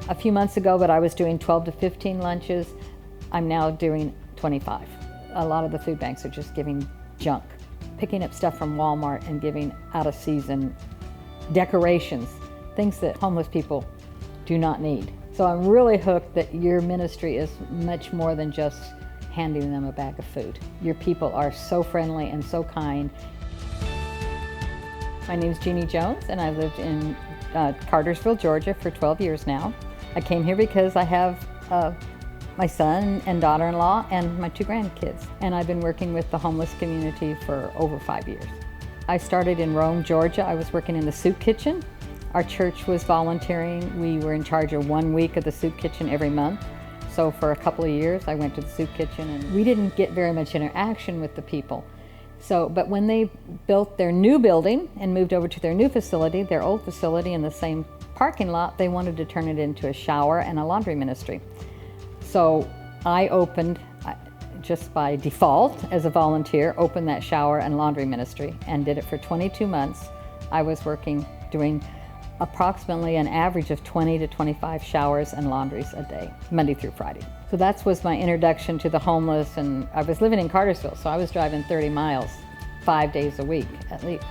a few months ago, but I was doing 12 to 15 lunches. I'm now doing 25. A lot of the food banks are just giving junk, picking up stuff from Walmart and giving out of season decorations, things that homeless people do not need. So I'm really hooked that your ministry is much more than just handing them a bag of food. Your people are so friendly and so kind. My name is Jeannie Jones, and I've lived in Cartersville, Georgia for 12 years now. I came here because I have my son and daughter-in-law and my 2 grandkids, and I've been working with the homeless community for over 5 years. I started in Rome, Georgia. I was working in the soup kitchen. Our church was volunteering. We were in charge of 1 week of the soup kitchen every month. So for a couple of years, I went to the soup kitchen, and we didn't get very much interaction with the people. But when they built their new building and moved over to their new facility, their old facility in the same parking lot, they wanted to turn it into a shower and a laundry ministry. So I opened, just by default as a volunteer, opened that shower and laundry ministry and did it for 22 months. I was working, doing approximately an average of 20 to 25 showers and laundries a day, Monday through Friday. So that was my introduction to the homeless, and I was living in Cartersville, so I was driving 30 miles 5 days a week at least.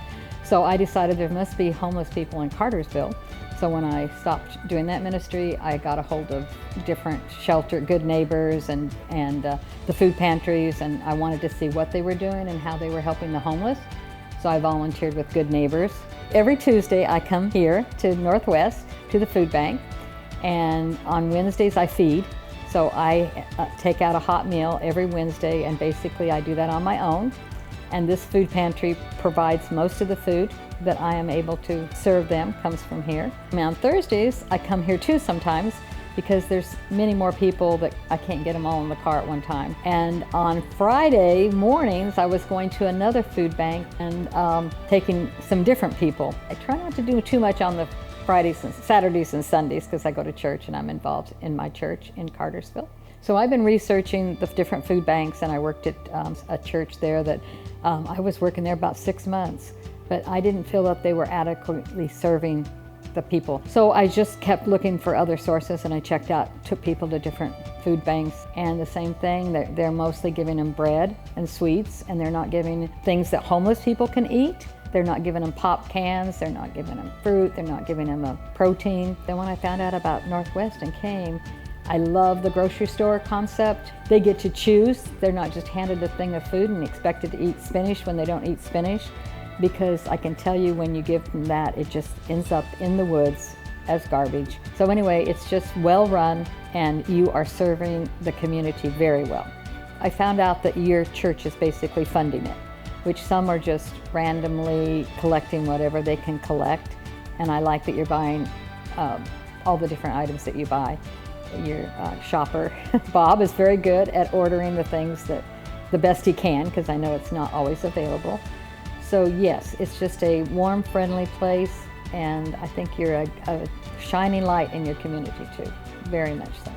So I decided there must be homeless people in Cartersville. So when I stopped doing that ministry, I got a hold of different shelter, Good Neighbors, and the food pantries, and I wanted to see what they were doing and how they were helping the homeless. So I volunteered with Good Neighbors. Every Tuesday I come here to Northwest to the food bank, and on Wednesdays I feed. So I take out a hot meal every Wednesday, and basically I do that on my own. And this food pantry provides most of the food that I am able to serve them, comes from here. And on Thursdays I come here too sometimes, because there's many more people that I can't get them all in the car at one time. And on Friday mornings, I was going to another food bank and taking some different people. I try not to do too much on the Fridays and Saturdays and Sundays because I go to church and I'm involved in my church in Cartersville. So I've been researching the different food banks, and I worked at a church there that I was working there about 6 months, but I didn't feel that they were adequately serving the people. So I just kept looking for other sources, and I took people to different food banks, and the same thing, they're mostly giving them bread and sweets, and they're not giving things that homeless people can eat. They're not giving them pop cans, they're not giving them fruit, they're not giving them a protein. Then when I found out about Northwest and came, I love the grocery store concept. They get to choose. They're not just handed a thing of food and expected to eat spinach when they don't eat spinach. Because I can tell you, when you give them that, it just ends up in the woods as garbage. So anyway, it's just well run, and you are serving the community very well. I found out that your church is basically funding it, which some are just randomly collecting whatever they can collect. And I like that you're buying all the different items that you buy. Your shopper, Bob, is very good at ordering the things that the best he can, because I know it's not always available. So yes, it's just a warm, friendly place, and I think you're a shining light in your community too, very much so.